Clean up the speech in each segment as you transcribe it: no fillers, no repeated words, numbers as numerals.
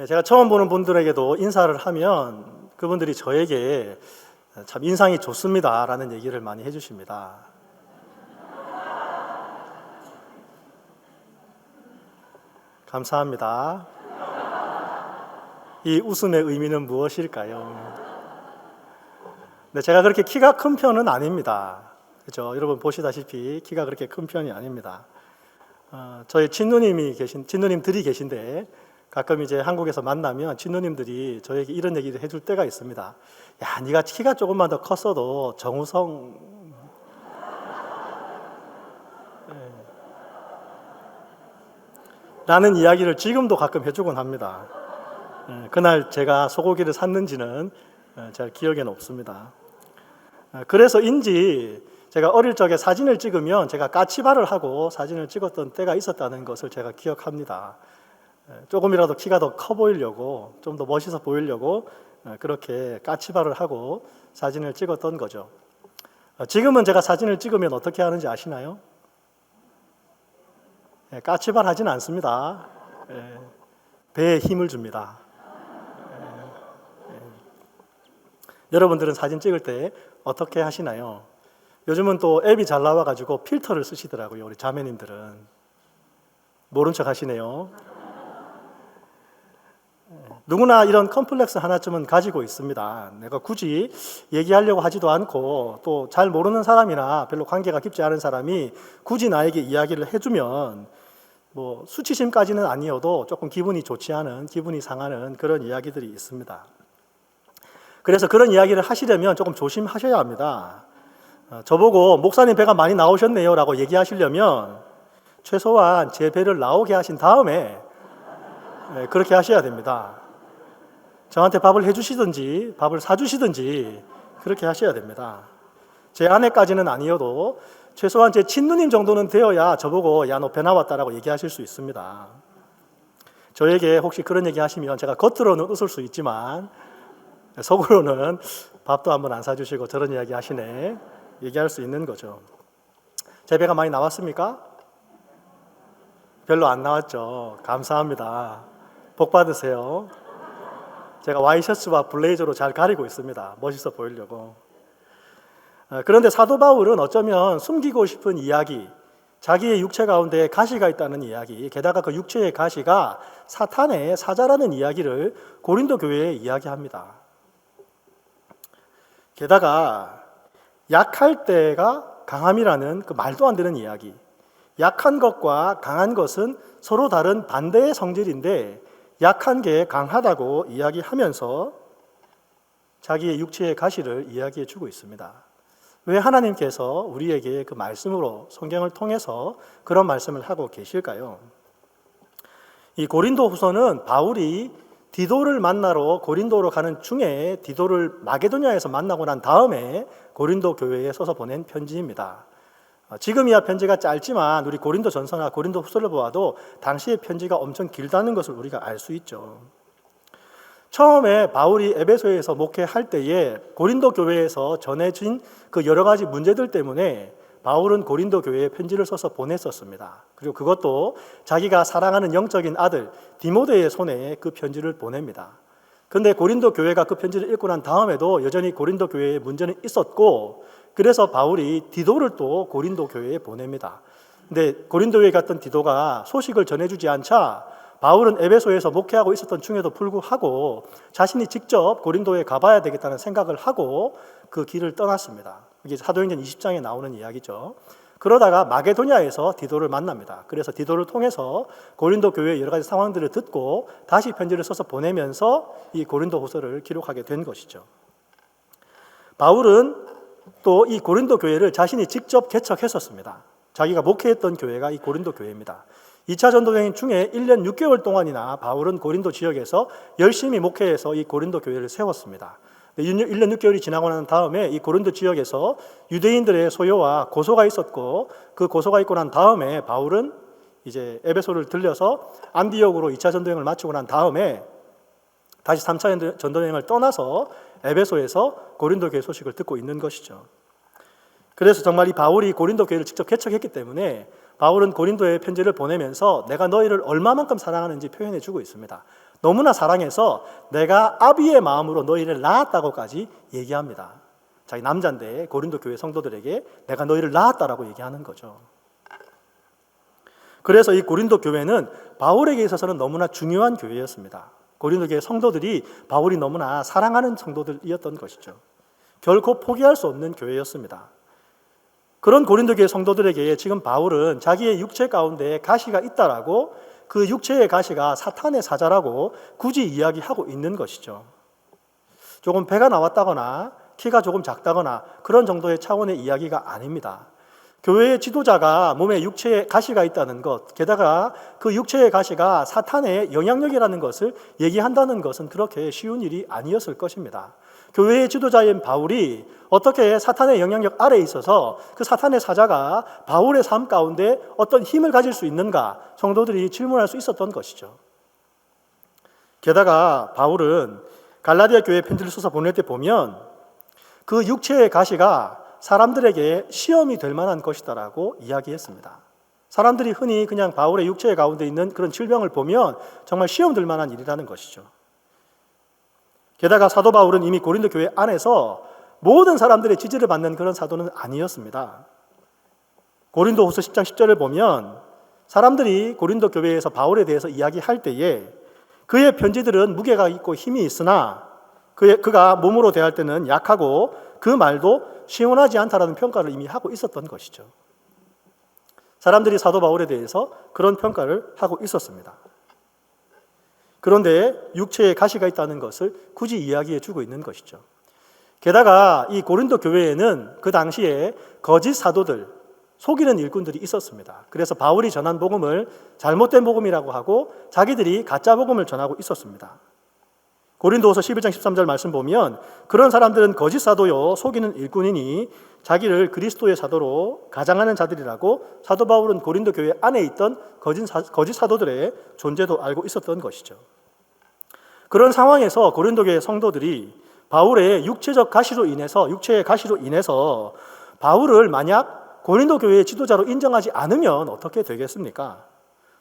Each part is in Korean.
제가 처음 보는 분들에게도 인사를 하면 그분들이 저에게 참 인상이 좋습니다 라는 얘기를 많이 해주십니다. 감사합니다. 이 웃음의 의미는 무엇일까요? 네, 제가 그렇게 키가 큰 편은 아닙니다. 그렇죠? 여러분 보시다시피 키가 그렇게 큰 편이 아닙니다. 저희 친누님들이 계신데 가끔 이제 한국에서 만나면 친누님들이 저에게 이런 얘기를 해줄 때가 있습니다. 야, 네가 키가 조금만 더 컸어도 정우성 라는 이야기를 지금도 가끔 해주곤 합니다. 그날 제가 소고기를 샀는지는 잘 기억에는 없습니다. 그래서인지 제가 어릴 적에 사진을 찍으면 제가 까치발을 하고 사진을 찍었던 때가 있었다는 것을 제가 기억합니다. 조금이라도 키가 더 커 보이려고, 좀 더 멋있어 보이려고 그렇게 까치발을 하고 사진을 찍었던 거죠. 지금은 제가 사진을 찍으면 어떻게 하는지 아시나요? 까치발 하진 않습니다. 배에 힘을 줍니다. 여러분들은 사진 찍을 때 어떻게 하시나요? 요즘은 또 앱이 잘 나와가지고 필터를 쓰시더라고요. 우리 자매님들은. 모른 척 하시네요. 누구나 이런 컴플렉스 하나쯤은 가지고 있습니다. 내가 굳이 얘기하려고 하지도 않고 또 잘 모르는 사람이나 별로 관계가 깊지 않은 사람이 굳이 나에게 이야기를 해주면 뭐 수치심까지는 아니어도 조금 기분이 좋지 않은, 기분이 상하는 그런 이야기들이 있습니다. 그래서 그런 이야기를 하시려면 조금 조심하셔야 합니다. 저보고 목사님 배가 많이 나오셨네요 라고 얘기하시려면 최소한 제 배를 나오게 하신 다음에 그렇게 하셔야 됩니다. 저한테 밥을 해주시든지 밥을 사주시든지 그렇게 하셔야 됩니다. 제 아내까지는 아니어도 최소한 제 친누님 정도는 되어야 저보고 야, 너 배 나왔다라고 얘기하실 수 있습니다. 저에게 혹시 그런 얘기 하시면 제가 겉으로는 웃을 수 있지만 속으로는 밥도 한번 안 사주시고 저런 이야기 하시네 얘기할 수 있는 거죠. 제 배가 많이 나왔습니까? 별로 안 나왔죠. 감사합니다. 복 받으세요. 제가 와이셔츠와 블레이저로 잘 가리고 있습니다. 멋있어 보이려고. 그런데 사도 바울은 어쩌면 숨기고 싶은 이야기, 자기의 육체 가운데 가시가 있다는 이야기, 게다가 그 육체의 가시가 사탄의 사자라는 이야기를 고린도 교회에 이야기합니다. 게다가 약할 때가 강함이라는 그 말도 안 되는 이야기, 약한 것과 강한 것은 서로 다른 반대의 성질인데 약한 게 강하다고 이야기하면서 자기의 육체의 가시를 이야기해 주고 있습니다. 왜 하나님께서 우리에게 그 말씀으로 성경을 통해서 그런 말씀을 하고 계실까요? 이 고린도 후서는 바울이 디도를 만나러 고린도로 가는 중에 디도를 마게도냐에서 만나고 난 다음에 고린도 교회에 써서 보낸 편지입니다. 지금이야 편지가 짧지만 우리 고린도 전서나 고린도 후서를 보아도 당시의 편지가 엄청 길다는 것을 우리가 알 수 있죠. 처음에 바울이 에베소에서 목회할 때에 고린도 교회에서 전해진 그 여러 가지 문제들 때문에 바울은 고린도 교회에 편지를 써서 보냈었습니다. 그리고 그것도 자기가 사랑하는 영적인 아들 디모데의 손에 그 편지를 보냅니다. 그런데 고린도 교회가 그 편지를 읽고 난 다음에도 여전히 고린도 교회에 문제는 있었고 그래서 바울이 디도를 또 고린도 교회에 보냅니다. 근데 고린도에 갔던 디도가 소식을 전해주지 않자 바울은 에베소에서 목회하고 있었던 중에도 불구하고 자신이 직접 고린도에 가봐야 되겠다는 생각을 하고 그 길을 떠났습니다. 이게 사도행전 20장에 나오는 이야기죠. 그러다가 마게도냐에서 디도를 만납니다. 그래서 디도를 통해서 고린도 교회의 여러 가지 상황들을 듣고 다시 편지를 써서 보내면서 이 고린도 후서를 기록하게 된 것이죠. 바울은 또 이 고린도 교회를 자신이 직접 개척했었습니다. 자기가 목회했던 교회가 이 고린도 교회입니다. 2차 전도여행 중에 1년 6개월 동안이나 바울은 고린도 지역에서 열심히 목회해서 이 고린도 교회를 세웠습니다. 1년 6개월이 지나고 난 다음에 이 고린도 지역에서 유대인들의 소요와 고소가 있었고 그 고소가 있고 난 다음에 바울은 이제 에베소를 들려서 안디옥으로 2차 전도여행을 마치고 난 다음에 다시 3차 전도여행을 떠나서 에베소에서 고린도 교회 소식을 듣고 있는 것이죠. 그래서 정말 이 바울이 고린도 교회를 직접 개척했기 때문에 바울은 고린도에 편지를 보내면서 내가 너희를 얼마만큼 사랑하는지 표현해 주고 있습니다. 너무나 사랑해서 내가 아비의 마음으로 너희를 낳았다고까지 얘기합니다. 자기 남자인데 고린도 교회 성도들에게 내가 너희를 낳았다라고 얘기하는 거죠. 그래서 이 고린도 교회는 바울에게 있어서는 너무나 중요한 교회였습니다. 고린도 교회 성도들이 바울이 너무나 사랑하는 성도들이었던 것이죠. 결코 포기할 수 없는 교회였습니다. 그런 고린도 교회 성도들에게 지금 바울은 자기의 육체 가운데 가시가 있다라고, 그 육체의 가시가 사탄의 사자라고 굳이 이야기하고 있는 것이죠. 조금 배가 나왔다거나 키가 조금 작다거나 그런 정도의 차원의 이야기가 아닙니다. 교회의 지도자가 몸에 육체에 가시가 있다는 것, 게다가 그 육체의 가시가 사탄의 영향력이라는 것을 얘기한다는 것은 그렇게 쉬운 일이 아니었을 것입니다. 교회의 지도자인 바울이 어떻게 사탄의 영향력 아래에 있어서 그 사탄의 사자가 바울의 삶 가운데 어떤 힘을 가질 수 있는가, 성도들이 질문할 수 있었던 것이죠. 게다가 바울은 갈라디아 교회에 편지를 써서 보낼 때 보면 그 육체의 가시가 사람들에게 시험이 될 만한 것이다라고 이야기했습니다. 사람들이 흔히 그냥 바울의 육체 가운데 있는 그런 질병을 보면 정말 시험 될 만한 일이라는 것이죠. 게다가 사도 바울은 이미 고린도 교회 안에서 모든 사람들의 지지를 받는 그런 사도는 아니었습니다. 고린도후서 10장 10절을 보면 사람들이 고린도 교회에서 바울에 대해서 이야기할 때에 그의 편지들은 무게가 있고 힘이 있으나 그가 몸으로 대할 때는 약하고 그 말도 시원하지 않다라는 평가를 이미 하고 있었던 것이죠. 사람들이 사도 바울에 대해서 그런 평가를 하고 있었습니다. 그런데 육체에 가시가 있다는 것을 굳이 이야기해 주고 있는 것이죠. 게다가 이 고린도 교회에는 그 당시에 거짓 사도들, 속이는 일꾼들이 있었습니다. 그래서 바울이 전한 복음을 잘못된 복음이라고 하고 자기들이 가짜 복음을 전하고 있었습니다. 고린도후서 11장 13절 말씀 보면 그런 사람들은 거짓 사도요 속이는 일꾼이니 자기를 그리스도의 사도로 가장하는 자들이라고 사도 바울은 고린도 교회 안에 있던 거짓 사도들의 존재도 알고 있었던 것이죠. 그런 상황에서 고린도 교회 성도들이 바울의 육체의 가시로 인해서 바울을 만약 고린도 교회의 지도자로 인정하지 않으면 어떻게 되겠습니까?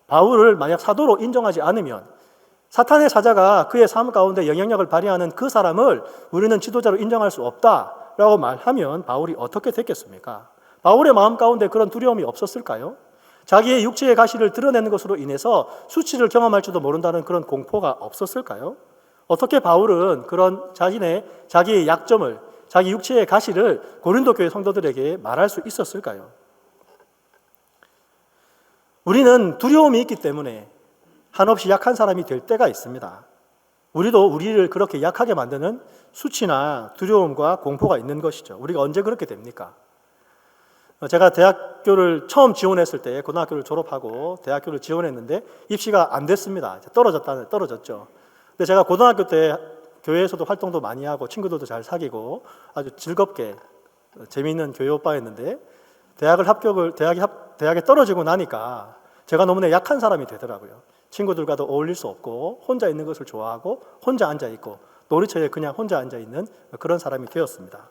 바울을 만약 사도로 인정하지 않으면 사탄의 사자가 그의 삶 가운데 영향력을 발휘하는 그 사람을 우리는 지도자로 인정할 수 없다라고 말하면 바울이 어떻게 됐겠습니까? 바울의 마음 가운데 그런 두려움이 없었을까요? 자기의 육체의 가시를 드러내는 것으로 인해서 수치를 경험할지도 모른다는 그런 공포가 없었을까요? 어떻게 바울은 그런 자기의 약점을, 자기 육체의 가시를 고린도 교회 성도들에게 말할 수 있었을까요? 우리는 두려움이 있기 때문에 한없이 약한 사람이 될 때가 있습니다. 우리도 우리를 그렇게 약하게 만드는 수치나 두려움과 공포가 있는 것이죠. 우리가 언제 그렇게 됩니까? 제가 대학교를 처음 지원했을 때 고등학교를 졸업하고 대학교를 지원했는데 입시가 안 됐습니다. 떨어졌죠. 근데 제가 고등학교 때 교회에서도 활동도 많이 하고 친구들도 잘 사귀고 아주 즐겁게 재미있는 교회 오빠였는데 대학에 떨어지고 나니까 제가 너무나 약한 사람이 되더라고요. 친구들과도 어울릴 수 없고 혼자 있는 것을 좋아하고 혼자 앉아있고 놀이터에 그냥 혼자 앉아있는 그런 사람이 되었습니다.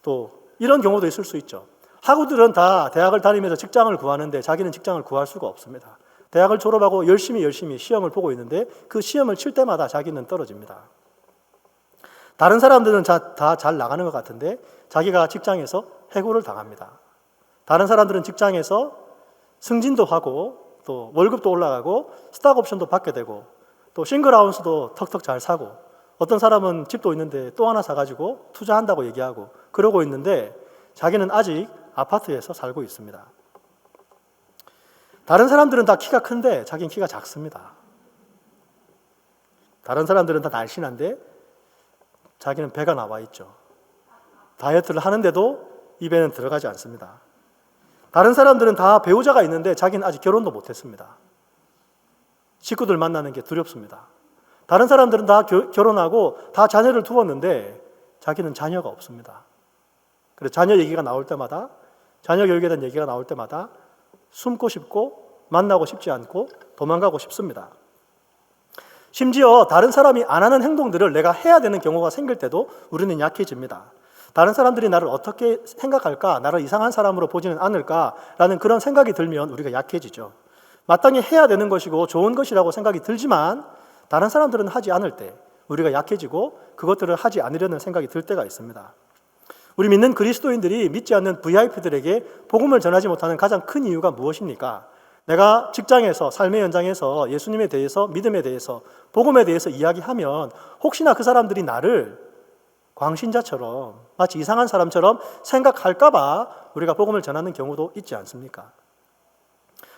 또 이런 경우도 있을 수 있죠. 학우들은 다 대학을 다니면서 직장을 구하는데 자기는 직장을 구할 수가 없습니다. 대학을 졸업하고 열심히 시험을 보고 있는데 그 시험을 칠 때마다 자기는 떨어집니다. 다른 사람들은 다 잘 나가는 것 같은데 자기가 직장에서 해고를 당합니다. 다른 사람들은 직장에서 승진도 하고 또 월급도 올라가고 스탁 옵션도 받게 되고 또 싱글하우스도 턱턱 잘 사고 어떤 사람은 집도 있는데 또 하나 사가지고 투자한다고 얘기하고 그러고 있는데 자기는 아직 아파트에서 살고 있습니다. 다른 사람들은 다 키가 큰데 자기는 키가 작습니다. 다른 사람들은 다 날씬한데 자기는 배가 나와 있죠. 다이어트를 하는데도 입에는 들어가지 않습니다. 다른 사람들은 다 배우자가 있는데 자기는 아직 결혼도 못했습니다. 식구들 만나는 게 두렵습니다. 다른 사람들은 다 결혼하고 다 자녀를 두었는데 자기는 자녀가 없습니다. 그래서 자녀 얘기가 나올 때마다, 자녀 교육에 대한 얘기가 나올 때마다 숨고 싶고 만나고 싶지 않고 도망가고 싶습니다. 심지어 다른 사람이 안 하는 행동들을 내가 해야 되는 경우가 생길 때도 우리는 약해집니다. 다른 사람들이 나를 어떻게 생각할까? 나를 이상한 사람으로 보지는 않을까라는 그런 생각이 들면 우리가 약해지죠. 마땅히 해야 되는 것이고 좋은 것이라고 생각이 들지만 다른 사람들은 하지 않을 때 우리가 약해지고 그것들을 하지 않으려는 생각이 들 때가 있습니다. 우리 믿는 그리스도인들이 믿지 않는 VIP들에게 복음을 전하지 못하는 가장 큰 이유가 무엇입니까? 내가 직장에서, 삶의 현장에서 예수님에 대해서, 믿음에 대해서, 복음에 대해서 이야기하면 혹시나 그 사람들이 나를 광신자처럼, 마치 이상한 사람처럼 생각할까 봐 우리가 복음을 전하는 경우도 있지 않습니까?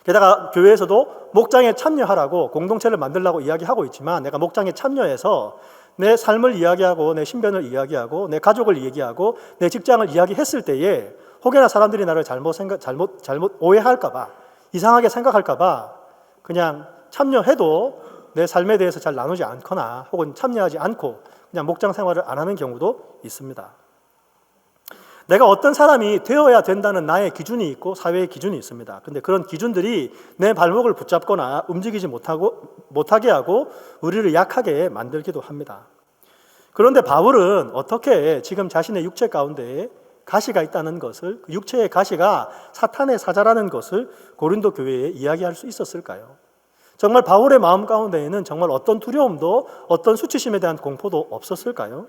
게다가 교회에서도 목장에 참여하라고 공동체를 만들라고 이야기하고 있지만 내가 목장에 참여해서 내 삶을 이야기하고 내 신변을 이야기하고 내 가족을 얘기하고 내 직장을 이야기했을 때에 혹여나 사람들이 나를 잘못 오해할까 봐, 이상하게 생각할까 봐 그냥 참여해도 내 삶에 대해서 잘 나누지 않거나 혹은 참여하지 않고 그냥 목장 생활을 안 하는 경우도 있습니다. 내가 어떤 사람이 되어야 된다는 나의 기준이 있고 사회의 기준이 있습니다. 근데 그런 기준들이 내 발목을 붙잡거나 움직이지 못하게 하고 우리를 약하게 만들기도 합니다. 그런데 바울은 어떻게 지금 자신의 육체 가운데 가시가 있다는 것을, 그 육체의 가시가 사탄의 사자라는 것을 고린도 교회에 이야기할 수 있었을까요? 정말 바울의 마음 가운데에는 정말 어떤 두려움도 어떤 수치심에 대한 공포도 없었을까요?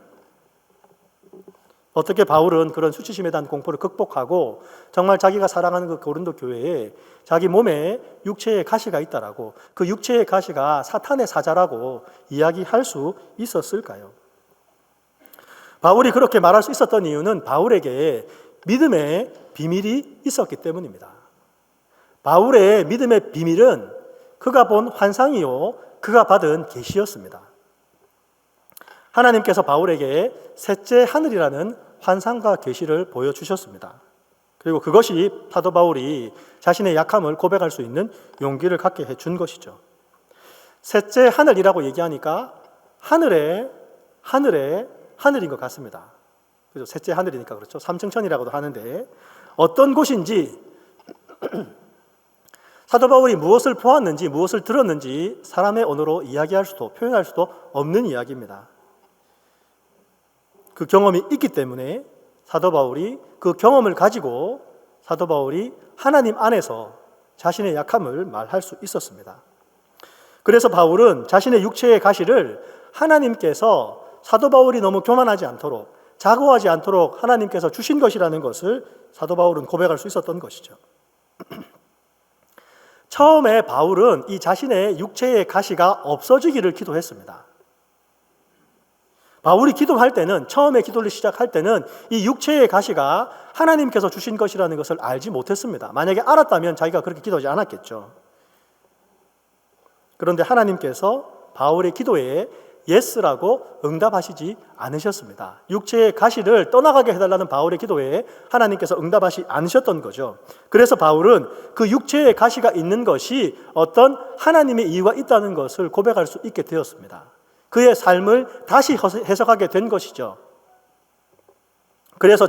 어떻게 바울은 그런 수치심에 대한 공포를 극복하고 정말 자기가 사랑하는 그 고린도 교회에 자기 몸에 육체의 가시가 있다라고, 그 육체의 가시가 사탄의 사자라고 이야기할 수 있었을까요? 바울이 그렇게 말할 수 있었던 이유는 바울에게 믿음의 비밀이 있었기 때문입니다. 바울의 믿음의 비밀은 그가 본 환상이요, 그가 받은 계시였습니다. 하나님께서 바울에게 셋째 하늘이라는 환상과 계시를 보여주셨습니다. 그리고 그것이 사도 바울이 자신의 약함을 고백할 수 있는 용기를 갖게 해준 것이죠. 셋째 하늘이라고 얘기하니까 하늘인 것 같습니다. 그래서 셋째 하늘이니까 그렇죠. 삼층천이라고도 하는데 어떤 곳인지 사도 바울이 무엇을 보았는지 무엇을 들었는지 사람의 언어로 이야기할 수도 표현할 수도 없는 이야기입니다. 그 경험이 있기 때문에 사도 바울이 그 경험을 가지고 사도 바울이 하나님 안에서 자신의 약함을 말할 수 있었습니다. 그래서 바울은 자신의 육체의 가시를 하나님께서 사도 바울이 너무 교만하지 않도록, 자고하지 않도록 하나님께서 주신 것이라는 것을 사도 바울은 고백할 수 있었던 것이죠. 처음에 바울은 이 자신의 육체의 가시가 없어지기를 기도했습니다. 바울이 기도할 때는, 처음에 기도를 시작할 때는 이 육체의 가시가 하나님께서 주신 것이라는 것을 알지 못했습니다. 만약에 알았다면 자기가 그렇게 기도하지 않았겠죠. 그런데 하나님께서 바울의 기도에 예스라고 응답하시지 않으셨습니다. 육체의 가시를 떠나가게 해달라는 바울의 기도에 하나님께서 응답하시지 않으셨던 거죠. 그래서 바울은 그 육체의 가시가 있는 것이 어떤 하나님의 이유가 있다는 것을 고백할 수 있게 되었습니다. 그의 삶을 다시 해석하게 된 것이죠. 그래서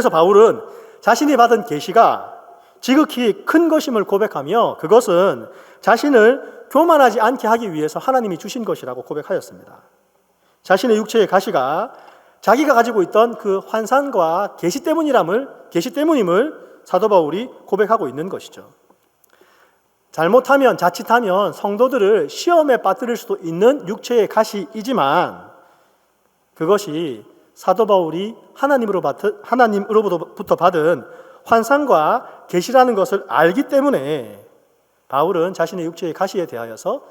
바울은 자신이 받은 계시가 지극히 큰 것임을 고백하며 그것은 자신을 교만하지 않게 하기 위해서 하나님이 주신 것이라고 고백하였습니다. 자신의 육체의 가시가 자기가 가지고 있던 그 환상과 계시 때문임을 사도 바울이 고백하고 있는 것이죠. 자칫하면 성도들을 시험에 빠뜨릴 수도 있는 육체의 가시이지만 그것이 사도 바울이 하나님으로부터 받은 환상과 계시라는 것을 알기 때문에 바울은 자신의 육체의 가시에 대하여서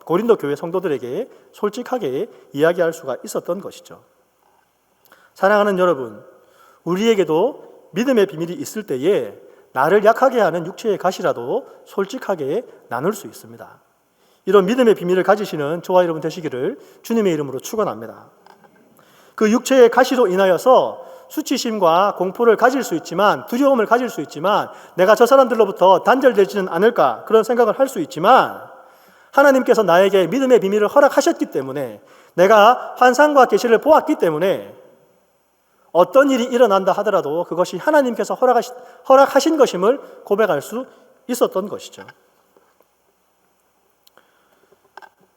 고린도 교회 성도들에게 솔직하게 이야기할 수가 있었던 것이죠. 사랑하는 여러분, 우리에게도 믿음의 비밀이 있을 때에 나를 약하게 하는 육체의 가시라도 솔직하게 나눌 수 있습니다. 이런 믿음의 비밀을 가지시는 저와 여러분 되시기를 주님의 이름으로 축원합니다. 그 육체의 가시로 인하여서 수치심과 공포를 가질 수 있지만, 두려움을 가질 수 있지만, 내가 저 사람들로부터 단절되지는 않을까 그런 생각을 할 수 있지만 하나님께서 나에게 믿음의 비밀을 허락하셨기 때문에, 내가 환상과 계시를 보았기 때문에 어떤 일이 일어난다 하더라도 그것이 하나님께서 허락하신 것임을 고백할 수 있었던 것이죠.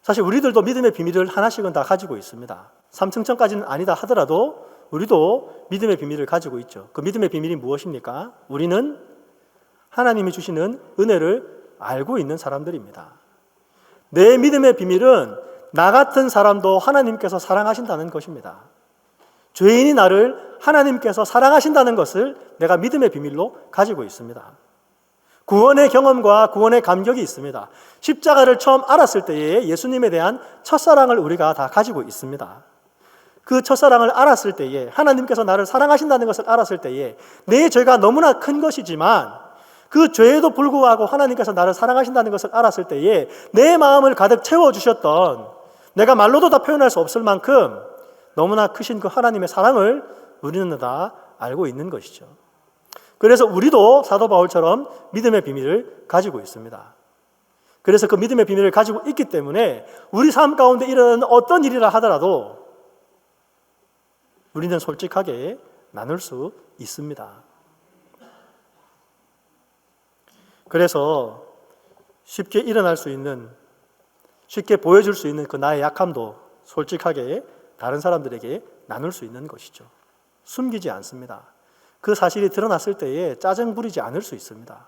사실 우리들도 믿음의 비밀을 하나씩은 다 가지고 있습니다. 삼층천까지는 아니다 하더라도 우리도 믿음의 비밀을 가지고 있죠. 그 믿음의 비밀이 무엇입니까? 우리는 하나님이 주시는 은혜를 알고 있는 사람들입니다. 내 믿음의 비밀은 나 같은 사람도 하나님께서 사랑하신다는 것입니다. 죄인이 나를 하나님께서 사랑하신다는 것을 내가 믿음의 비밀로 가지고 있습니다. 구원의 경험과 구원의 감격이 있습니다. 십자가를 처음 알았을 때에 예수님에 대한 첫사랑을 우리가 다 가지고 있습니다. 그 첫사랑을 알았을 때에, 하나님께서 나를 사랑하신다는 것을 알았을 때에 내 죄가 너무나 큰 것이지만 그 죄에도 불구하고 하나님께서 나를 사랑하신다는 것을 알았을 때에 내 마음을 가득 채워주셨던, 내가 말로도 다 표현할 수 없을 만큼 너무나 크신 그 하나님의 사랑을 우리는 다 알고 있는 것이죠. 그래서 우리도 사도 바울처럼 믿음의 비밀을 가지고 있습니다. 그래서 그 믿음의 비밀을 가지고 있기 때문에 우리 삶 가운데 일어나는 어떤 일이라 하더라도 우리는 솔직하게 나눌 수 있습니다. 그래서 쉽게 일어날 수 있는, 쉽게 보여줄 수 있는 그 나의 약함도 솔직하게 다른 사람들에게 나눌 수 있는 것이죠. 숨기지 않습니다. 그 사실이 드러났을 때에 짜증 부리지 않을 수 있습니다.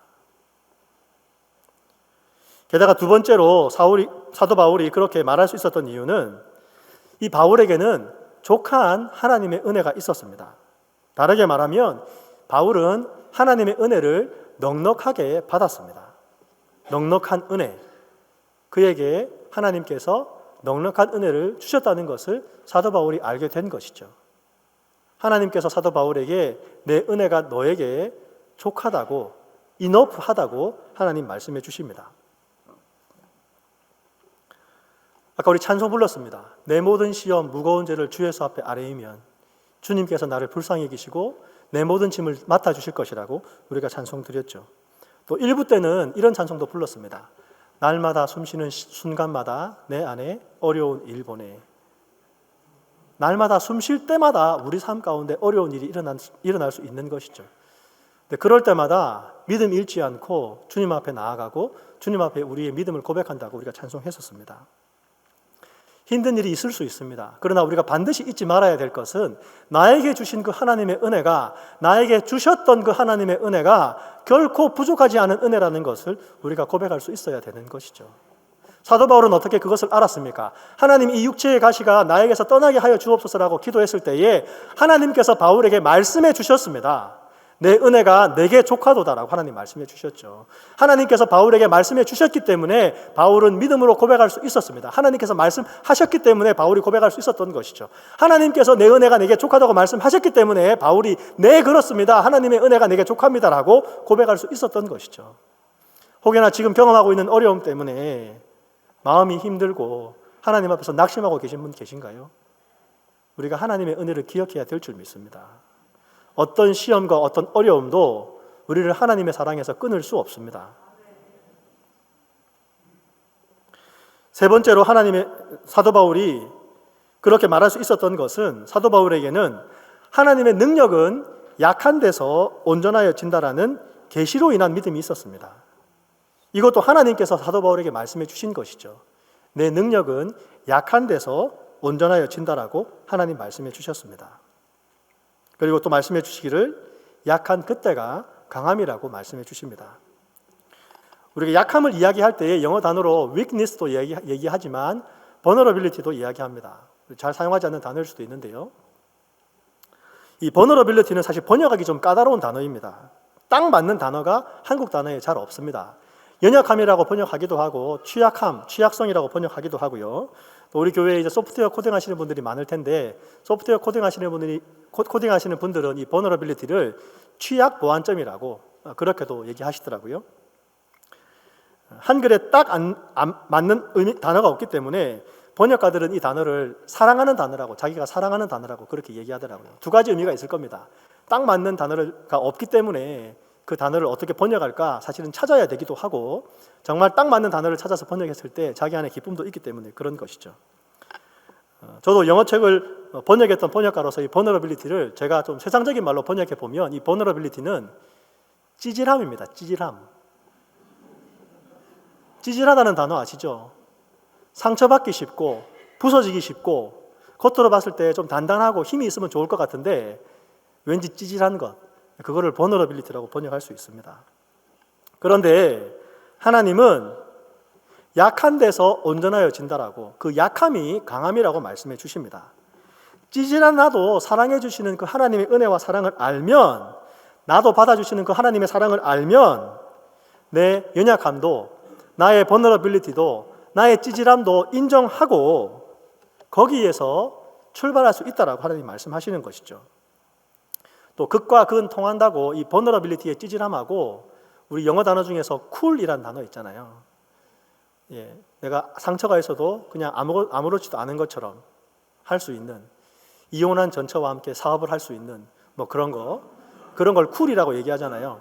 게다가 두 번째로 사도 바울이 그렇게 말할 수 있었던 이유는 이 바울에게는 족한 하나님의 은혜가 있었습니다. 다르게 말하면 바울은 하나님의 은혜를 넉넉하게 받았습니다. 넉넉한 은혜. 그에게 하나님께서 넉넉한 은혜를 주셨다는 것을 사도 바울이 알게 된 것이죠. 하나님께서 사도 바울에게 내 은혜가 너에게 족하다고, 이너프하다고 하나님 말씀해 주십니다. 아까 우리 찬송 불렀습니다. 내 모든 시험 무거운 죄를 주 예수 앞에 아뢰이면 주님께서 나를 불쌍히 여기시고 내 모든 짐을 맡아주실 것이라고 우리가 찬송 드렸죠. 또 1부 때는 이런 찬송도 불렀습니다. 날마다 숨쉬는 순간마다 내 안에 어려운 일 보내. 날마다 숨 쉴 때마다 우리 삶 가운데 어려운 일이 일어날 수 있는 것이죠. 근데 그럴 때마다 믿음 잃지 않고 주님 앞에 나아가고 주님 앞에 우리의 믿음을 고백한다고 우리가 찬송했었습니다. 힘든 일이 있을 수 있습니다. 그러나 우리가 반드시 잊지 말아야 될 것은 나에게 주신 그 하나님의 은혜가, 나에게 주셨던 그 하나님의 은혜가 결코 부족하지 않은 은혜라는 것을 우리가 고백할 수 있어야 되는 것이죠. 사도 바울은 어떻게 그것을 알았습니까? 하나님, 이 육체의 가시가 나에게서 떠나게 하여 주옵소서라고 기도했을 때에 하나님께서 바울에게 말씀해 주셨습니다. 내 은혜가 내게 족하도다라고 하나님 말씀해 주셨죠. 하나님께서 바울에게 말씀해 주셨기 때문에 바울은 믿음으로 고백할 수 있었습니다. 하나님께서 말씀하셨기 때문에 바울이 고백할 수 있었던 것이죠. 하나님께서 내 은혜가 내게 족하다고 말씀하셨기 때문에 바울이 네, 그렇습니다, 하나님의 은혜가 내게 족합니다라고 고백할 수 있었던 것이죠. 혹여나 지금 경험하고 있는 어려움 때문에 마음이 힘들고 하나님 앞에서 낙심하고 계신 분 계신가요? 우리가 하나님의 은혜를 기억해야 될 줄 믿습니다. 어떤 시험과 어떤 어려움도 우리를 하나님의 사랑에서 끊을 수 없습니다. 세 번째로 하나님의 사도 바울이 그렇게 말할 수 있었던 것은, 사도 바울에게는 하나님의 능력은 약한 데서 온전하여진다라는 계시로 인한 믿음이 있었습니다. 이것도 하나님께서 사도 바울에게 말씀해 주신 것이죠. 내 능력은 약한 데서 온전하여진다라고 하나님 말씀해 주셨습니다. 그리고 또 말씀해 주시기를 약한 그때가 강함이라고 말씀해 주십니다. 우리가 약함을 이야기할 때 영어 단어로 weakness도 얘기하지만 vulnerability도 이야기합니다. 잘 사용하지 않는 단어일 수도 있는데요. 이 vulnerability는 사실 번역하기 좀 까다로운 단어입니다. 딱 맞는 단어가 한국 단어에 잘 없습니다. 연약함이라고 번역하기도 하고 취약함, 취약성이라고 번역하기도 하고요. 또 우리 교회에 이제 소프트웨어 코딩하시는 분들이 많을 텐데 소프트웨어 코딩하시는 분들은 이 vulnerability를 취약 보완점이라고 그렇게도 얘기하시더라고요. 한글에 딱 안 맞는 단어가 없기 때문에 번역가들은 이 단어를 사랑하는 단어라고, 자기가 사랑하는 단어라고 그렇게 얘기하더라고요. 두 가지 의미가 있을 겁니다. 딱 맞는 단어가 없기 때문에 그 단어를 어떻게 번역할까 사실은 찾아야 되기도 하고, 정말 딱 맞는 단어를 찾아서 번역했을 때 자기 안에 기쁨도 있기 때문에 그런 것이죠. 저도 영어책을 번역했던 번역가로서 이 vulnerability를 제가 좀 세상적인 말로 번역해 보면 이 vulnerability는 찌질함입니다. 찌질함. 찌질하다는 단어 아시죠? 상처받기 쉽고 부서지기 쉽고 겉으로 봤을 때 좀 단단하고 힘이 있으면 좋을 것 같은데 왠지 찌질한 것, 그거를 vulnerability라고 번역할 수 있습니다. 그런데 하나님은 약한 데서 온전하여진다라고, 그 약함이 강함이라고 말씀해 주십니다. 찌질한 나도 사랑해 주시는 그 하나님의 은혜와 사랑을 알면, 나도 받아주시는 그 하나님의 사랑을 알면 내 연약함도, 나의 vulnerability도, 나의 찌질함도 인정하고 거기에서 출발할 수 있다라고 하나님 말씀하시는 것이죠. 또 극과 극은 통한다고, 이 vulnerability의 찌질함하고 우리 영어 단어 중에서 cool이라는 단어 있잖아요. 예, 내가 상처가 있어도 그냥 아무렇지도 않은 것처럼 할 수 있는, 이혼한 전처와 함께 사업을 할 수 있는 뭐 그런 걸 쿨이라고 얘기하잖아요.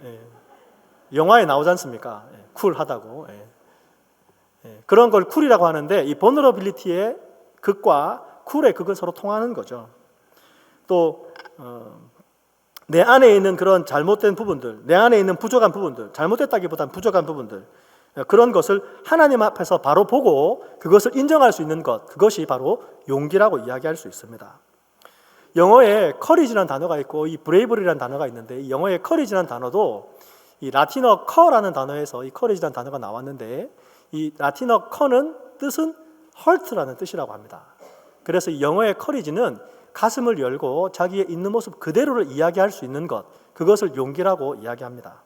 예, 영화에 나오지 않습니까? 예, 쿨하다고. 예. 예, 그런 걸 쿨이라고 하는데, 이 vulnerability의 극과 쿨의 극은 서로 통하는 거죠. 또 내 안에 있는 그런 잘못된 부분들, 내 안에 있는 부족한 부분들, 잘못됐다기보다는 부족한 부분들, 그런 것을 하나님 앞에서 바로 보고 그것을 인정할 수 있는 것, 그것이 바로 용기라고 이야기할 수 있습니다. 영어에 courage라는 단어가 있고 이 bravery라는 단어가 있는데, 이 영어의 courage라는 단어도 이 라틴어 커라는 단어에서 이 courage라는 단어가 나왔는데, 이 라틴어 커는 뜻은 hurt라는 뜻이라고 합니다. 그래서 이 영어의 courage는 가슴을 열고 자기의 있는 모습 그대로를 이야기할 수 있는 것, 그것을 용기라고 이야기합니다.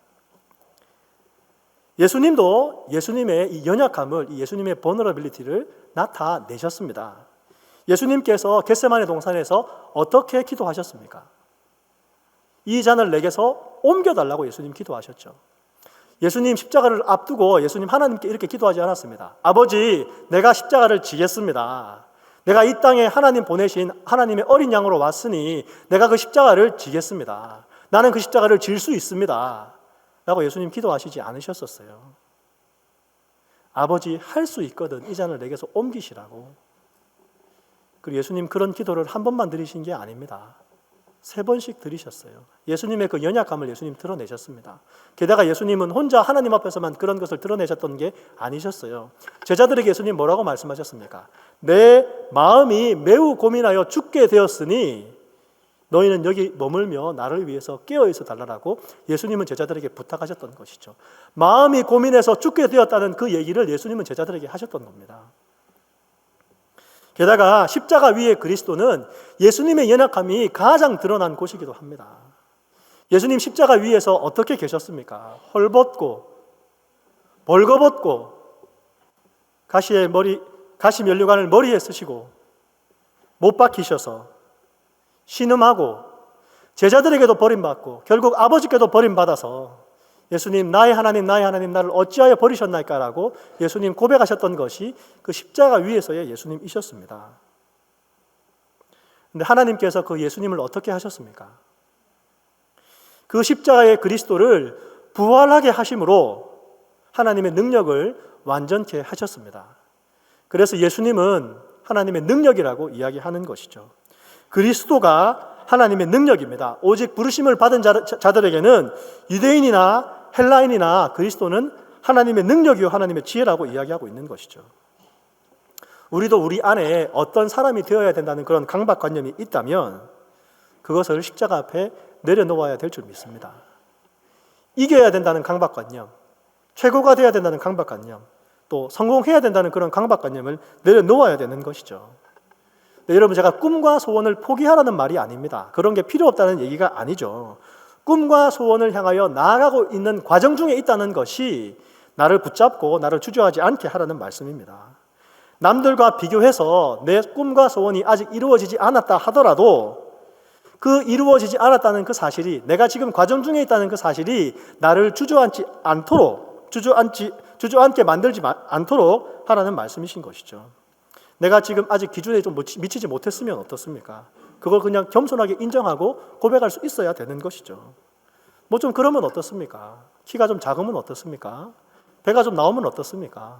예수님도 예수님의 이 연약함을, 이 예수님의 vulnerability를 나타내셨습니다. 예수님께서 겟세마네 동산에서 어떻게 기도하셨습니까? 이 잔을 내게서 옮겨달라고 예수님 기도하셨죠. 예수님 십자가를 앞두고 예수님 하나님께 이렇게 기도하지 않았습니다. 아버지, 내가 십자가를 지겠습니다. 내가 이 땅에 하나님 보내신 하나님의 어린 양으로 왔으니 내가 그 십자가를 지겠습니다. 나는 그 십자가를 질 수 있습니다. 라고 예수님 기도하시지 않으셨었어요. 아버지, 할 수 있거든. 이 잔을 내게서 옮기시라고. 그리고 예수님 그런 기도를 한 번만 드리신 게 아닙니다. 3번씩 드리셨어요. 예수님의 그 연약함을 예수님 드러내셨습니다. 게다가 예수님은 혼자 하나님 앞에서만 그런 것을 드러내셨던 게 아니셨어요. 제자들에게 예수님 뭐라고 말씀하셨습니까? 내 마음이 매우 고민하여 죽게 되었으니 너희는 여기 머물며 나를 위해서 깨어있어 달라고 예수님은 제자들에게 부탁하셨던 것이죠. 마음이 고민해서 죽게 되었다는 그 얘기를 예수님은 제자들에게 하셨던 겁니다. 게다가 십자가 위의 그리스도는 예수님의 연약함이 가장 드러난 곳이기도 합니다. 예수님 십자가 위에서 어떻게 계셨습니까? 헐벗고 벌거벗고 가시 면류관을 머리에 쓰시고 못 박히셔서 신음하고 제자들에게도 버림받고 결국 아버지께도 버림받아서 예수님, 나의 하나님 나를 어찌하여 버리셨나이까? 라고 예수님 고백하셨던 것이 그 십자가 위에서의 예수님이셨습니다. 그런데 하나님께서 그 예수님을 어떻게 하셨습니까? 그 십자가의 그리스도를 부활하게 하심으로 하나님의 능력을 완전케 하셨습니다. 그래서 예수님은 하나님의 능력이라고 이야기하는 것이죠. 그리스도가 하나님의 능력입니다. 오직 부르심을 받은 자들에게는 유대인이나 헬라인이나 그리스도는 하나님의 능력이요 하나님의 지혜라고 이야기하고 있는 것이죠. 우리도 우리 안에 어떤 사람이 되어야 된다는 그런 강박관념이 있다면 그것을 십자가 앞에 내려놓아야 될 줄 믿습니다. 이겨야 된다는 강박관념, 최고가 되어야 된다는 강박관념, 또 성공해야 된다는 그런 강박관념을 내려놓아야 되는 것이죠. 네, 여러분, 제가 꿈과 소원을 포기하라는 말이 아닙니다. 그런 게 필요 없다는 얘기가 아니죠. 꿈과 소원을 향하여 나아가고 있는 과정 중에 있다는 것이 나를 붙잡고 나를 주저하지 않게 하라는 말씀입니다. 남들과 비교해서 내 꿈과 소원이 아직 이루어지지 않았다 하더라도 그 이루어지지 않았다는 그 사실이, 내가 지금 과정 중에 있다는 그 사실이 나를 주저앉게 만들지 않도록 하라는 말씀이신 것이죠. 내가 지금 아직 기준에 좀 미치지 못했으면 어떻습니까? 그걸 그냥 겸손하게 인정하고 고백할 수 있어야 되는 것이죠. 뭐 좀 그러면 어떻습니까? 키가 좀 작으면 어떻습니까? 배가 좀 나오면 어떻습니까?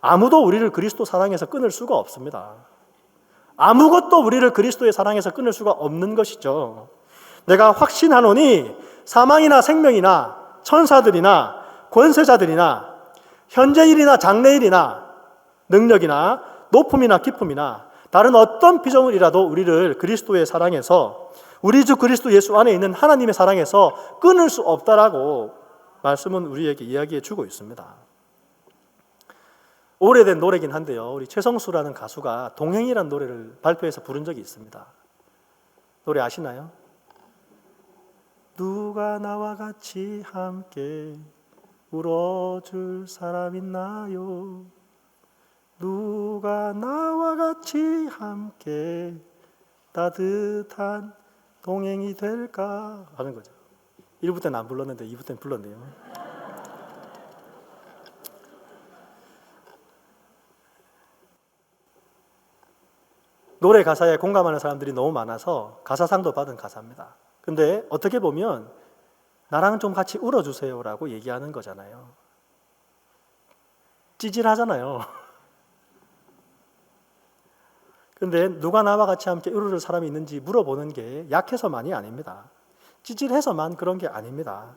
아무도 우리를 그리스도 사랑에서 끊을 수가 없습니다. 아무것도 우리를 그리스도의 사랑에서 끊을 수가 없는 것이죠. 내가 확신하노니 사망이나 생명이나 천사들이나 권세자들이나 현재일이나 장래일이나 능력이나 높음이나 기쁨이나 다른 어떤 피조물이라도 우리를 그리스도의 사랑에서, 우리 주 그리스도 예수 안에 있는 하나님의 사랑에서 끊을 수 없다라고 말씀은 우리에게 이야기해 주고 있습니다. 오래된 노래긴 한데요, 우리 최성수라는 가수가 동행이라는 노래를 발표해서 부른 적이 있습니다. 노래 아시나요? 누가 나와 같이 함께 울어줄 사람 있나요? 누가 나와 같이 함께 따뜻한 동행이 될까 하는 거죠. 1부 때는 안 불렀는데 2부 때는 불렀네요. 노래 가사에 공감하는 사람들이 너무 많아서 가사상도 받은 가사입니다. 근데 어떻게 보면 나랑 좀 같이 울어주세요라고 얘기하는 거잖아요. 찌질하잖아요. 근데 누가 나와 같이 함께 울어줄 사람이 있는지 물어보는 게 약해서만이 아닙니다. 찌질해서만 그런 게 아닙니다.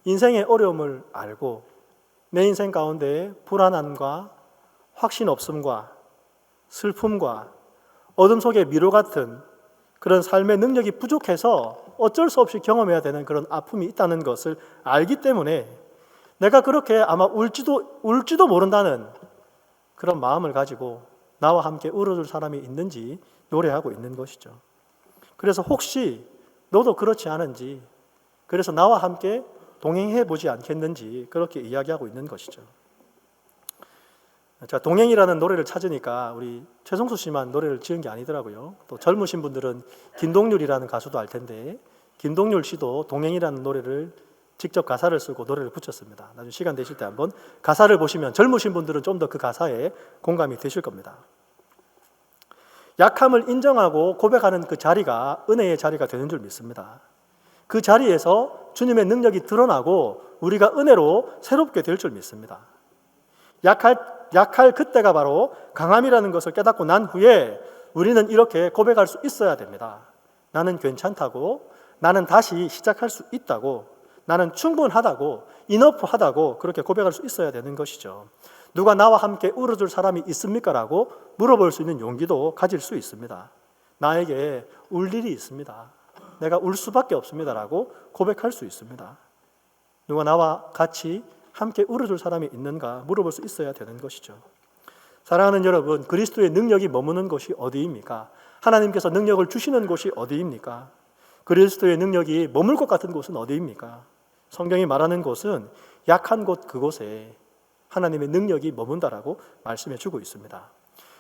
인생의 어려움을 알고 내 인생 가운데 불안함과 확신 없음과 슬픔과 어둠 속의 미로 같은 그런 삶의 능력이 부족해서 어쩔 수 없이 경험해야 되는 그런 아픔이 있다는 것을 알기 때문에 내가 그렇게 아마 울지도 모른다는 그런 마음을 가지고 나와 함께 울어줄 사람이 있는지 노래하고 있는 것이죠. 그래서 혹시 너도 그렇지 않은지, 그래서 나와 함께 동행해 보지 않겠는지 그렇게 이야기하고 있는 것이죠. 자, 동행이라는 노래를 찾으니까 우리 최성수 씨만 노래를 지은 게 아니더라고요. 또 젊으신 분들은 김동률이라는 가수도 알 텐데 김동률 씨도 동행이라는 노래를 직접 가사를 쓰고 노래를 붙였습니다. 나중에 시간 되실 때 한번 가사를 보시면 젊으신 분들은 좀 더 그 가사에 공감이 되실 겁니다. 약함을 인정하고 고백하는 그 자리가 은혜의 자리가 되는 줄 믿습니다. 그 자리에서 주님의 능력이 드러나고 우리가 은혜로 새롭게 될 줄 믿습니다. 약할 그때가 바로 강함이라는 것을 깨닫고 난 후에 우리는 이렇게 고백할 수 있어야 됩니다. 나는 괜찮다고, 나는 다시 시작할 수 있다고, 나는 충분하다고, 이너프하다고 그렇게 고백할 수 있어야 되는 것이죠. 누가 나와 함께 울어줄 사람이 있습니까? 라고 물어볼 수 있는 용기도 가질 수 있습니다. 나에게 울 일이 있습니다. 내가 울 수밖에 없습니다. 라고 고백할 수 있습니다. 누가 나와 같이 함께 울어줄 사람이 있는가 물어볼 수 있어야 되는 것이죠. 사랑하는 여러분, 그리스도의 능력이 머무는 곳이 어디입니까? 하나님께서 능력을 주시는 곳이 어디입니까? 그리스도의 능력이 머물 것 같은 곳은 어디입니까? 성경이 말하는 곳은 약한 곳 그곳에 하나님의 능력이 머문다라고 말씀해 주고 있습니다.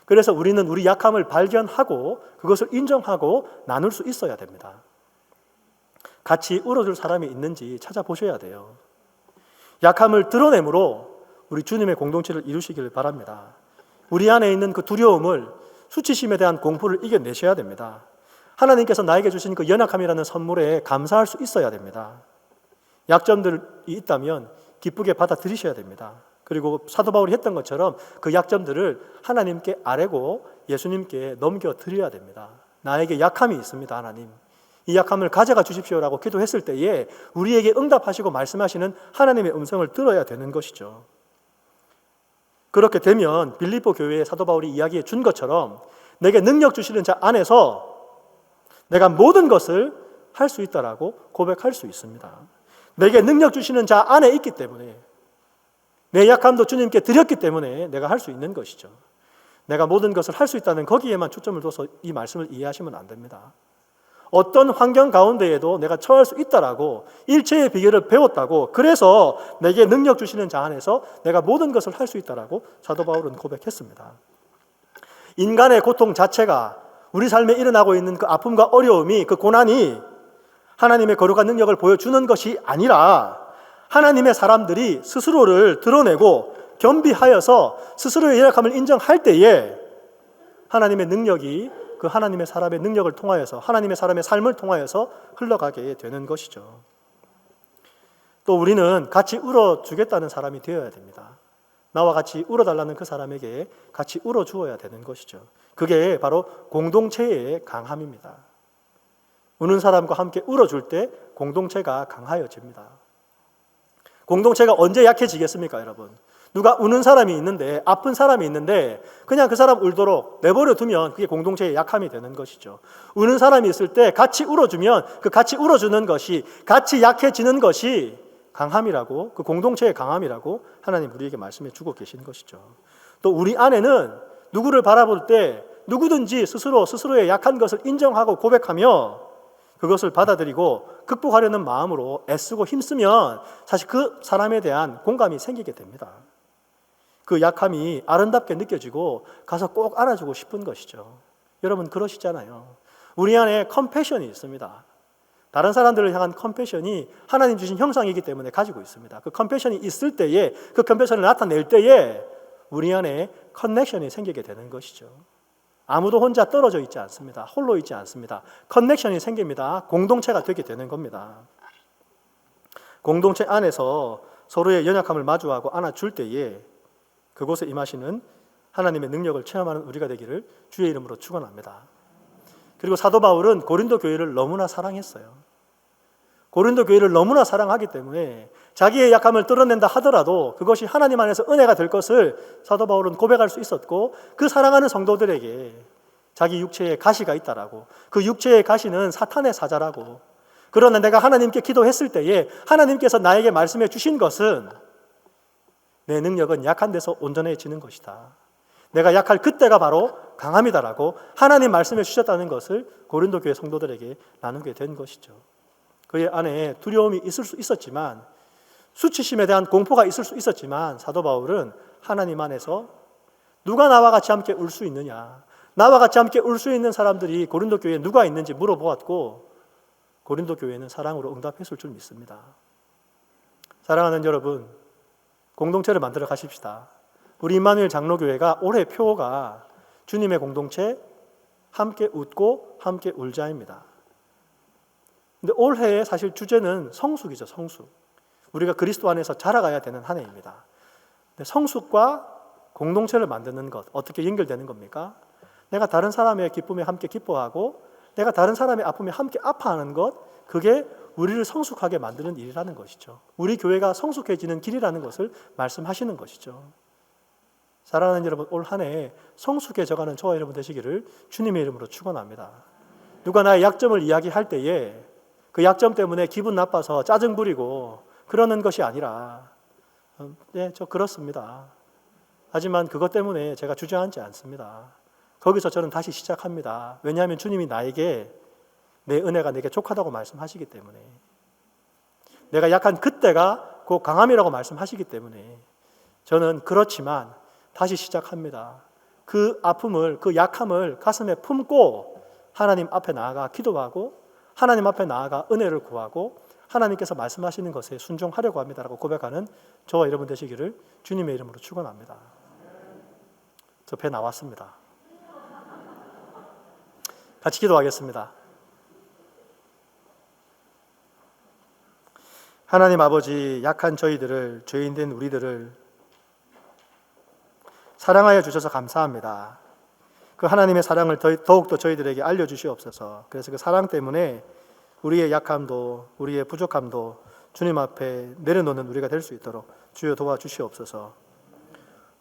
그래서 우리는 우리 약함을 발견하고 그것을 인정하고 나눌 수 있어야 됩니다. 같이 울어줄 사람이 있는지 찾아보셔야 돼요. 약함을 드러내므로 우리 주님의 공동체를 이루시길 바랍니다. 우리 안에 있는 그 두려움을, 수치심에 대한 공포를 이겨내셔야 됩니다. 하나님께서 나에게 주신 그 연약함이라는 선물에 감사할 수 있어야 됩니다. 약점들이 있다면 기쁘게 받아들이셔야 됩니다. 그리고 사도 바울이 했던 것처럼 그 약점들을 하나님께 아뢰고 예수님께 넘겨드려야 됩니다. 나에게 약함이 있습니다, 하나님. 이 약함을 가져가 주십시오라고 기도했을 때에 우리에게 응답하시고 말씀하시는 하나님의 음성을 들어야 되는 것이죠. 그렇게 되면 빌립보 교회에 사도 바울이 이야기해 준 것처럼 내게 능력 주시는 자 안에서 내가 모든 것을 할 수 있다라고 고백할 수 있습니다. 내게 능력 주시는 자 안에 있기 때문에, 내 약함도 주님께 드렸기 때문에 내가 할 수 있는 것이죠. 내가 모든 것을 할 수 있다는 거기에만 초점을 둬서 이 말씀을 이해하시면 안 됩니다. 어떤 환경 가운데에도 내가 처할 수 있다라고, 일체의 비결을 배웠다고, 그래서 내게 능력 주시는 자 안에서 내가 모든 것을 할 수 있다라고 사도 바울은 고백했습니다. 인간의 고통 자체가, 우리 삶에 일어나고 있는 그 아픔과 어려움이, 그 고난이 하나님의 거룩한 능력을 보여주는 것이 아니라 하나님의 사람들이 스스로를 드러내고 겸비하여서 스스로의 연약함을 인정할 때에 하나님의 능력이 그 하나님의 사람의 능력을 통하여서, 하나님의 사람의 삶을 통하여서 흘러가게 되는 것이죠. 또 우리는 같이 울어주겠다는 사람이 되어야 됩니다. 나와 같이 울어달라는 그 사람에게 같이 울어주어야 되는 것이죠. 그게 바로 공동체의 강함입니다. 우는 사람과 함께 울어줄 때 공동체가 강하여집니다. 공동체가 언제 약해지겠습니까, 여러분? 누가 우는 사람이 있는데, 아픈 사람이 있는데 그냥 그 사람 울도록 내버려 두면 그게 공동체의 약함이 되는 것이죠. 우는 사람이 있을 때 같이 울어주면 그 같이 울어주는 것이, 같이 약해지는 것이 강함이라고, 그 공동체의 강함이라고 하나님 우리에게 말씀해 주고 계신 것이죠. 또 우리 안에는 누구를 바라볼 때 누구든지 스스로의 약한 것을 인정하고 고백하며 그것을 받아들이고 극복하려는 마음으로 애쓰고 힘쓰면 사실 그 사람에 대한 공감이 생기게 됩니다. 그 약함이 아름답게 느껴지고 가서 꼭 안아주고 싶은 것이죠. 여러분 그러시잖아요. 우리 안에 컴패션이 있습니다. 다른 사람들을 향한 컴패션이 하나님 주신 형상이기 때문에 가지고 있습니다. 그 컴패션이 있을 때에, 그 컴패션을 나타낼 때에 우리 안에 커넥션이 생기게 되는 것이죠. 아무도 혼자 떨어져 있지 않습니다. 홀로 있지 않습니다. 커넥션이 생깁니다. 공동체가 되게 되는 겁니다. 공동체 안에서 서로의 연약함을 마주하고 안아줄 때에 그곳에 임하시는 하나님의 능력을 체험하는 우리가 되기를 주의 이름으로 축원합니다. 그리고 사도 바울은 고린도 교회를 너무나 사랑했어요. 고린도 교회를 너무나 사랑하기 때문에 자기의 약함을 드러낸다 하더라도 그것이 하나님 안에서 은혜가 될 것을 사도 바울은 고백할 수 있었고, 그 사랑하는 성도들에게 자기 육체에 가시가 있다라고, 그 육체의 가시는 사탄의 사자라고, 그러나 내가 하나님께 기도했을 때에 하나님께서 나에게 말씀해 주신 것은 내 능력은 약한 데서 온전해지는 것이다, 내가 약할 그때가 바로 강함이다라고 하나님 말씀해 주셨다는 것을 고린도 교회 성도들에게 나누게 된 것이죠. 그의 안에 두려움이 있을 수 있었지만, 수치심에 대한 공포가 있을 수 있었지만, 사도 바울은 하나님 안에서 누가 나와 같이 함께 울 수 있느냐, 나와 같이 함께 울 수 있는 사람들이 고린도 교회에 누가 있는지 물어보았고, 고린도 교회는 사랑으로 응답했을 줄 믿습니다. 사랑하는 여러분, 공동체를 만들어 가십시다. 우리 임마누엘 장로교회가 올해 표어가 주님의 공동체, 함께 웃고 함께 울자입니다. 근데 올해의 사실 주제는 성숙이죠. 성숙. 우리가 그리스도 안에서 자라가야 되는 한 해입니다. 근데 성숙과 공동체를 만드는 것, 어떻게 연결되는 겁니까? 내가 다른 사람의 기쁨에 함께 기뻐하고 내가 다른 사람의 아픔에 함께 아파하는 것, 그게 우리를 성숙하게 만드는 일이라는 것이죠. 우리 교회가 성숙해지는 길이라는 것을 말씀하시는 것이죠. 사랑하는 여러분, 올 한 해 성숙해져가는 저와 여러분 되시기를 주님의 이름으로 축원합니다. 누가 나의 약점을 이야기할 때에 그 약점 때문에 기분 나빠서 짜증 부리고 그러는 것이 아니라, 네, 저 그렇습니다. 하지만 그것 때문에 제가 주저앉지 않습니다. 거기서 저는 다시 시작합니다. 왜냐하면 주님이 나에게 내 은혜가 내게 족하다고 말씀하시기 때문에, 내가 약한 그때가 곧 강함이라고 말씀하시기 때문에 저는 그렇지만 다시 시작합니다. 그 아픔을, 그 약함을 가슴에 품고 하나님 앞에 나아가 기도하고 하나님 앞에 나아가 은혜를 구하고 하나님께서 말씀하시는 것에 순종하려고 합니다라고 고백하는 저와 여러분 되시기를 주님의 이름으로 축원합니다. 저 배 나왔습니다. 같이 기도하겠습니다. 하나님 아버지, 약한 저희들을, 죄인된 우리들을 사랑하여 주셔서 감사합니다. 그 하나님의 사랑을 더욱더 저희들에게 알려주시옵소서. 그래서 그 사랑 때문에 우리의 약함도 우리의 부족함도 주님 앞에 내려놓는 우리가 될 수 있도록 주여 도와주시옵소서.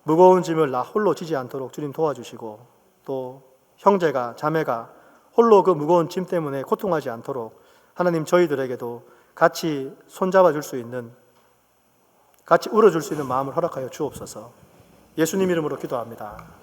무거운 짐을 나 홀로 지지 않도록 주님 도와주시고, 또 형제가 자매가 홀로 그 무거운 짐 때문에 고통하지 않도록 하나님 저희들에게도 같이 손잡아 줄 수 있는, 같이 울어줄 수 있는 마음을 허락하여 주옵소서. 예수님 이름으로 기도합니다.